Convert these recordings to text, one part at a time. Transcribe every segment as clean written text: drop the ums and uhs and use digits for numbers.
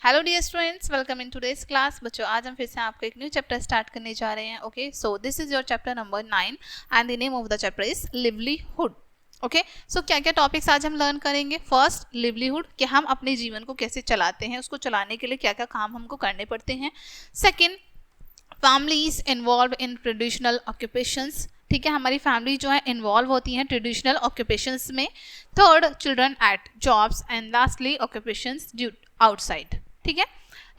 Hello dear students, welcome in today's class. बच्चों, आज हम फिर से आपको एक न्यू चैप्टर स्टार्ट करने जा रहे हैं। Okay, so this is your chapter number 9 and the name of the chapter is livelihood. Okay, so क्या क्या टॉपिक्स आज हम लर्न करेंगे। फर्स्ट, लिवलीहुड, कि हम अपने जीवन को कैसे चलाते हैं, उसको चलाने के लिए क्या क्या काम हमको करने पड़ते हैं। Second, families involve in traditional occupations, ठीक है, हमारी फैमिली जो है इन्वॉल्व होती हैं ट्रेडिशनल ऑक्यूपेशंस में। Third, children at jobs and lastly occupations due outside. ठीक है,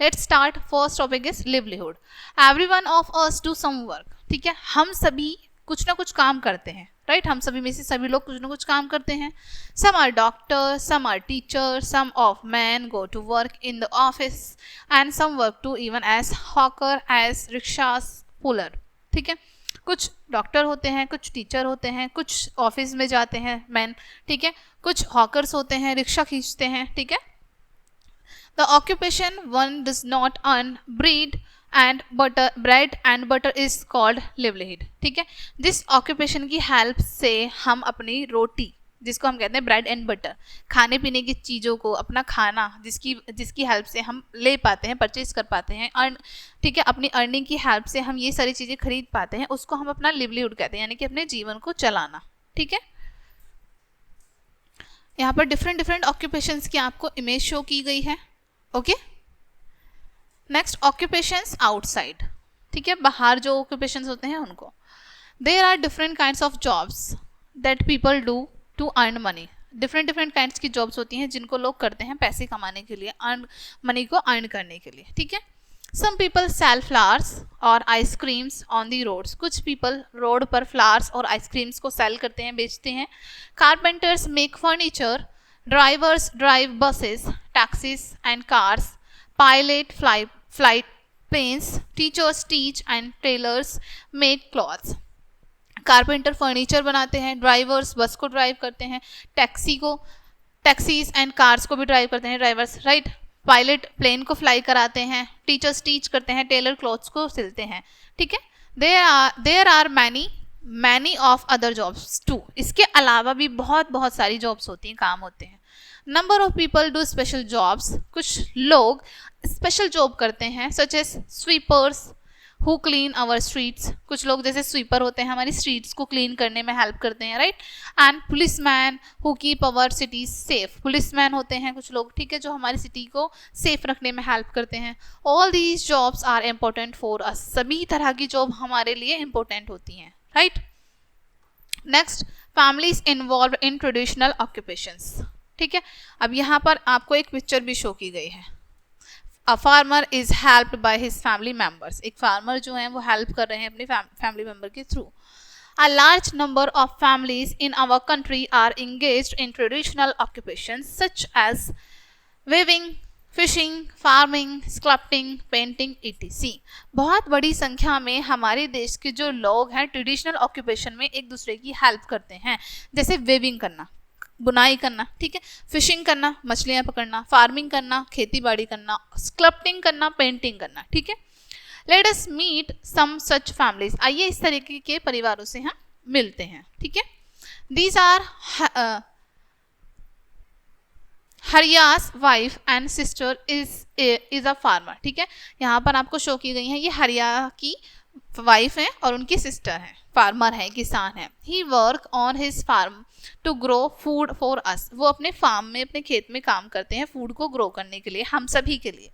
let's start. First topic is livelihood. Everyone of us do some work, ठीक है, हम सभी कुछ ना कुछ काम करते हैं, राइट हम सभी में से सभी लोग कुछ ना कुछ काम करते हैं। Some are doctor, some are teacher, some of man go to work in the office and some work to even as hawker, as rickshaws puller. ठीक है, कुछ डॉक्टर होते हैं, कुछ टीचर होते हैं, कुछ ऑफिस में जाते हैं मैन, ठीक है, कुछ हॉकर्स होते हैं, रिक्शा खींचते हैं। ठीक है, the occupation one does not earn bread and butter is called livelihood। ठीक है, जिस ऑक्यूपेशन की हेल्प से हम अपनी रोटी, जिसको हम कहते हैं ब्रेड एंड बटर, खाने पीने की चीज़ों को, अपना खाना जिसकी हेल्प से हम ले पाते हैं, परचेज कर पाते हैं, अर्न, ठीक है, अपनी अर्निंग की हेल्प से हम ये सारी चीज़ें खरीद पाते हैं, उसको हम अपना लिवलीहुड कहते हैं, यानी कि अपने जीवन को चलाना। ठीक है, यहाँ पर डिफरेंट ऑक्यूपेशंस की आपको इमेज शो की गई है। ओके, नेक्स्ट, ऑक्यूपेशंस आउटसाइड, ठीक है, बाहर जो ऑक्यूपेशंस होते हैं उनको। There are different kinds of jobs that people do to earn money. Different kinds की जॉब्स होती हैं जिनको लोग करते हैं पैसे कमाने के लिए, अर्न मनी को अर्न करने के लिए। ठीक है, सम पीपल सेल फ्लावर्स और आइसक्रीम्स ऑन दी रोड्स, कुछ पीपल रोड पर फ्लावर्स और आइसक्रीम्स को सेल करते हैं, बेचते हैं। Carpenters make furniture, drivers drive buses, taxis and cars, pilot flight planes, teachers teach and tailors make clothes। Carpenter furniture बनाते हैं, ड्राइवर्स बस को ड्राइव करते हैं, टैक्सीज एंड कार्स को भी ड्राइव करते हैं ड्राइवर्स, राइट, पायलट प्लेन को फ्लाई कराते हैं, टीचर्स टीच करते हैं, टेलर क्लॉथ्स को सिलते हैं। ठीक है, there are many of other jobs too, इसके अलावा भी बहुत सारी जॉब्स होती हैं, काम होते हैं। Number of people do special jobs, कुछ लोग स्पेशल जॉब करते हैं, such as sweepers who clean our streets, कुछ लोग जैसे स्वीपर होते हैं हमारी स्ट्रीट्स को क्लीन करने में हेल्प करते हैं, right. And policeman who keep our cities safe, policeman होते हैं कुछ लोग, ठीक है, जो हमारी सिटी को सेफ रखने में हेल्प करते हैं। All these jobs are important for us, सभी तरह की जॉब हमारे लिए इम्पोर्टेंट होती हैं, right. Next, families involve in traditional occupations. ठीक है, अब यहाँ पर आपको एक पिक्चर भी शो की गई है। A farmer is helped by his family members, एक फार्मर जो है वो हेल्प कर रहे हैं अपनी फैमिली मेंबर के थ्रू। A large number of families in our country are engaged in traditional occupations such as weaving, fishing, farming, sculpting, painting etc। बहुत बड़ी संख्या में हमारे देश के जो लोग हैं ट्रेडिशनल ऑक्यूपेशन में एक दूसरे की हेल्प करते हैं, जैसे वेविंग करना, बुनाई करना, ठीक है, फिशिंग करना, मछलियां पकड़ना, फार्मिंग करना, खेती बाड़ी करना, स्कल्पटिंग करना, पेंटिंग करना। ठीक है, लेट अस मीट सम सच फैमिलीज, आइए इस तरीके के परिवारों से हम मिलते हैं। ठीक है, these are Haria's wife and sister is a farmer. ठीक है, यहाँ पर आपको शो की गई है, ये हरिया की वाइफ है और उनकी सिस्टर है, फार्मर है, किसान है। He work on his farm to grow food for us, वो अपने फार्म में, अपने खेत में काम करते हैं फूड को ग्रो करने के लिए, हम सभी के लिए।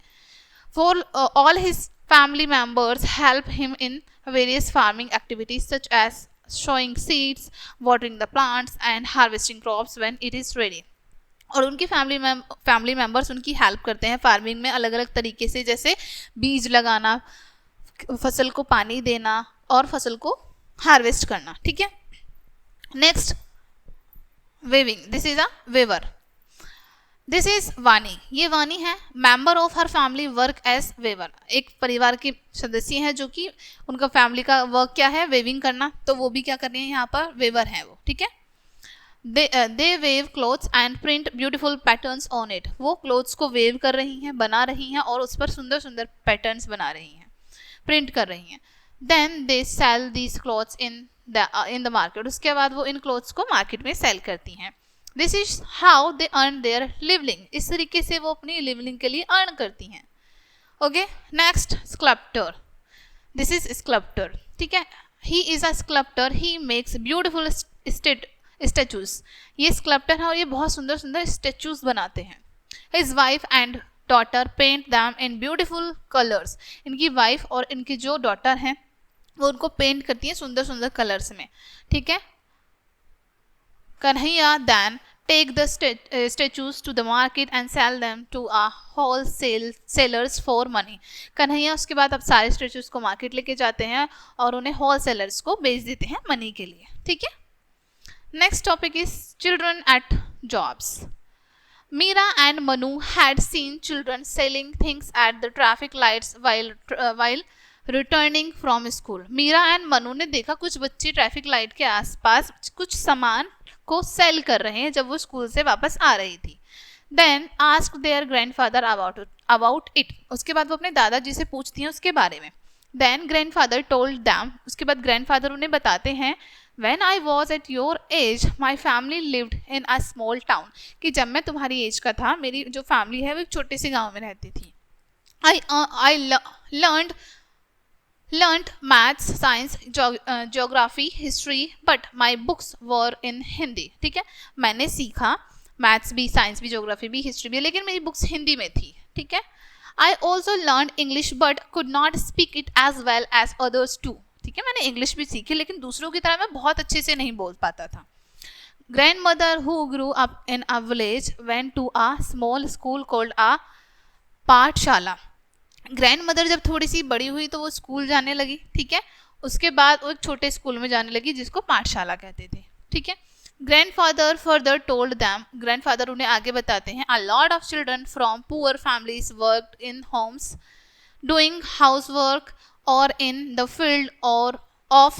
For all his family members help him in various farming activities such as showing seeds, watering the plants and harvesting crops when it is ready. और उनकी फैमिली मेंबर्स उनकी हेल्प करते हैं फार्मिंग में अलग अलग तरीके से, जैसे बीज लगाना, फसल को पानी देना और फसल को हार्वेस्ट करना। ठीक है, next, weaving, this is a weaver. This is Vani, ये वानी है, member of her family work as weaver, एक परिवार की सदस्य है जो कि उनका फैमिली का वर्क क्या है, वेविंग करना, तो वो भी क्या कर रही है, यहाँ पर वेवर है वो। ठीक है, they weave clothes and print beautiful patterns on it, वो क्लोथ्स को वेव कर रही हैं, बना रही हैं और उस पर सुंदर सुंदर पैटर्न्स बना रही हैं, प्रिंट कर रही हैं। Then they sell these clothes in the market, उसके बाद वो इन क्लोथ्स को मार्केट में सेल करती हैं। This is how they earn their living, इस तरीके से वो अपनी लिवलिंग के लिए अर्न करती हैं. Okay, next sculptor. This is sculptor. ठीक है, he is a sculptor, he makes beautiful statues. ये स्कल्पटर है और ये बहुत सुंदर सुंदर स्टेचूज बनाते हैं. His wife and daughter paint them in beautiful colours. इनकी वाइफ और इनकी जो डॉटर हैं वो उनको पेंट करती हैं सुंदर सुंदर कलर्स में. ठीक है, Kanhaiya then take the statues to the market and sell them to a wholesalers for money. Kanhaiya उसके बाद अब सारे स्टेचूज को मार्केट लेके जाते हैं और उन्हें होलसेलर्स को बेच देते हैं मनी के लिए. ठीक है, next topic is children at jobs. Meera and Manu had seen children selling things at the traffic lights while returning from school. Meera and Manu ने देखा कुछ बच्चे ट्रैफिक लाइट के आसपास कुछ सामान को सेल कर रहे हैं जब वो स्कूल से वापस आ रही थी. Then asked their grandfather about it. उसके बाद वो अपने दादाजी से पूछती हैं उसके बारे में. Then grandfather told them. उसके बाद grandfather उन्हें बताते हैं When I was at your age, my family lived in a small town. कि जब मैं तुम्हारी एज का था मेरी जो फैमिली है वो एक छोटे से गांव में रहती थी. I learned maths, science, geography, history, but my books were in Hindi. ठीक है, मैंने सीखा मैथ्स भी, साइंस भी, ज्योग्राफी भी, हिस्ट्री भी, लेकिन मेरी बुक्स हिंदी में थी. ठीक है, I also learned English but could not speak it as well as others too. ठीक है, मैंने इंग्लिश भी सीखी लेकिन दूसरों की तरह मैं बहुत अच्छे से नहीं बोल पाता था. Grandmother who grew up in a village went to a small school called a पाठशाला. ग्रैंड जब थोड़ी सी बड़ी हुई तो वो स्कूल जाने लगी. ठीक है, उसके बाद वो एक छोटे स्कूल में जाने लगी जिसको पाठशाला कहते थे. ठीक है, grandfather further told them. Grandfather उन्हें आगे बताते हैं a lot of children from poor families worked in Holmes doing house work और इन द फील्ड और ऑफ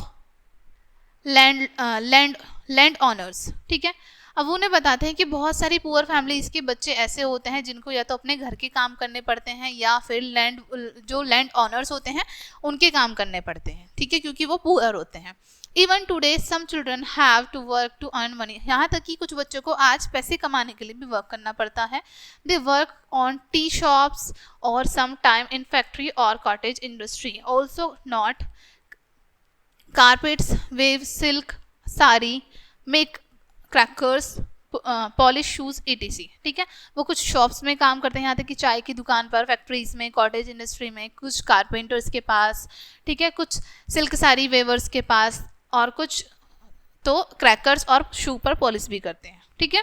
लैंड ऑनर्स. ठीक है, अब उन्हें बताते हैं कि बहुत सारी पुअर फैमिलीज के बच्चे ऐसे होते हैं जिनको या तो अपने घर के काम करने पड़ते हैं या फिर लैंड ऑनर्स होते हैं उनके काम करने पड़ते हैं. ठीक है, क्योंकि वो पुअर होते हैं. Even today some children have to work to earn money. यहाँ तक कि कुछ बच्चों को आज पैसे कमाने के लिए भी वर्क करना पड़ता है. They work on T shops और सम टाइम इन फैक्ट्री और cottage industry. Also not carpets, wave silk, sari, make crackers, polish shoes etc. ठीक है, वो कुछ शॉप्स में काम करते हैं, यहाँ तक कि चाय की दुकान पर, फैक्ट्रीज में, कॉटेज इंडस्ट्री में, कुछ कारपेंटर्स के पास. ठीक है, कुछ सिल्क साड़ी वेवर्स के पास और कुछ तो क्रैकर्स और शू पर पॉलिश भी करते हैं. ठीक है,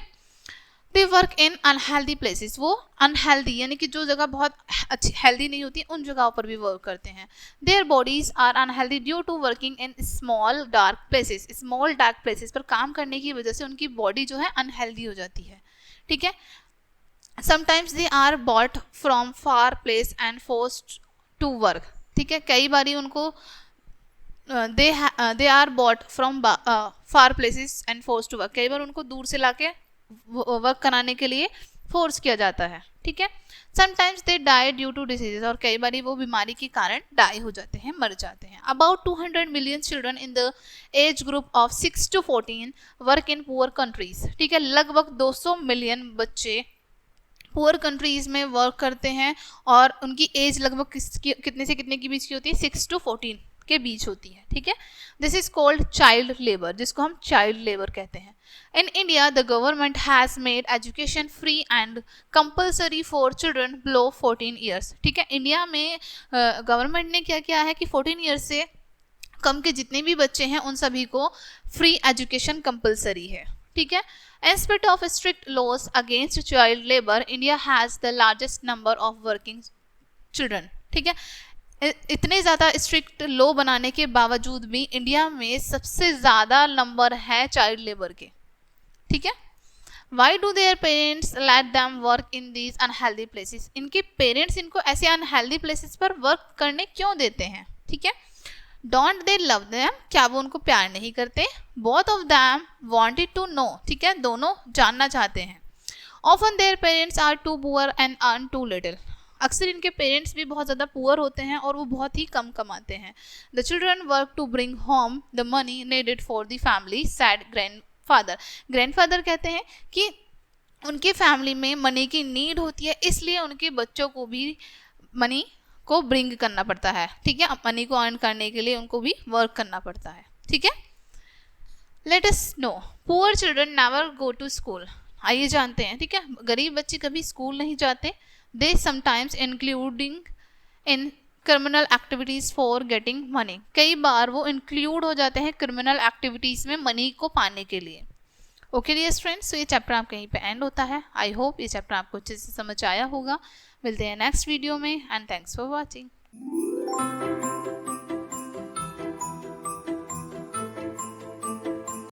they work in unhealthy places. वो अनहेल्दी यानी कि जो जगह बहुत अच्छी हेल्दी नहीं होती उन जगहों पर भी वर्क करते हैं. Their bodies are unhealthy due to working in small dark places. Small dark places पर काम करने की वजह से उनकी बॉडी जो है अनहेल्दी हो जाती है. ठीक है, sometimes they are bought from far place and forced to work. ठीक है, कई बारी उनको they are bought from far places and forced to work. कई बार उनको दूर से लाके वर्क कराने के लिए फोर्स किया जाता है. ठीक है, sometimes they die due to diseases. और कई बार वो बीमारी के कारण डाई हो जाते हैं, मर जाते हैं. About 200 million children in the age group of 6 to 14 work in poor countries. ठीक है, लगभग 200 मिलियन बच्चे पुअर कंट्रीज में वर्क करते हैं और उनकी एज लगभग कितने से कितने के बीच की होती है, 6 to 14 के बीच होती है. ठीक है, this is called child labour, जिसको हम चाइल्ड लेबर कहते हैं. In India, the government has made education free and compulsory for children below 14 years. ठीक है, इंडिया में गवर्नमेंट ने क्या किया है कि 14 ईयर्स से कम के जितने भी बच्चे हैं उन सभी को फ्री एजुकेशन कंपलसरी है. ठीक है, in spite of strict laws against child labor, India has the largest number of working children. ठीक है, इतने ज़्यादा स्ट्रिक्ट लॉ बनाने के बावजूद भी इंडिया में सबसे ज़्यादा नंबर है चाइल्ड लेबर के. ठीक है, why do their parents let them work in these unhealthy places. इनके पेरेंट्स इनको ऐसे अनहेल्दी प्लेसेस पर वर्क करने क्यों देते हैं. ठीक है, डोंट दे लव देम. क्या वो उनको प्यार नहीं करते. Both of them wanted to know. ठीक है, दोनों जानना चाहते हैं. Often their parents are too poor and earn too little. अक्सर इनके पेरेंट्स भी बहुत ज़्यादा पुअर होते हैं और वो बहुत ही कम कमाते हैं. The children work to bring home the money needed for the family, said father. Grandfather कहते हैं कि उनकी फैमिली में मनी की नीड होती है, इसलिए उनके बच्चों को भी मनी को ब्रिंग करना पड़ता है, ठीक है। मनी को अर्न करने के लिए उनको भी वर्क करना पड़ता है, ठीक है। Let us know poor children never go to school. आइए जानते हैं, ठीक है। गरीब बच्चे कभी स्कूल नहीं जाते। They sometimes including in criminal activities for getting money. कई बार वो इंक्लूड हो जाते हैं क्रिमिनल एक्टिविटीज में मनी को पाने के लिए। ओके डियर फ्रेंड्स, तो ये चैप्टर आप कहीं पे एंड होता है। आई होप ये चैप्टर आपको अच्छे से समझ आया होगा। मिलते हैं नेक्स्ट वीडियो में एंड थैंक्स फॉर वॉचिंग।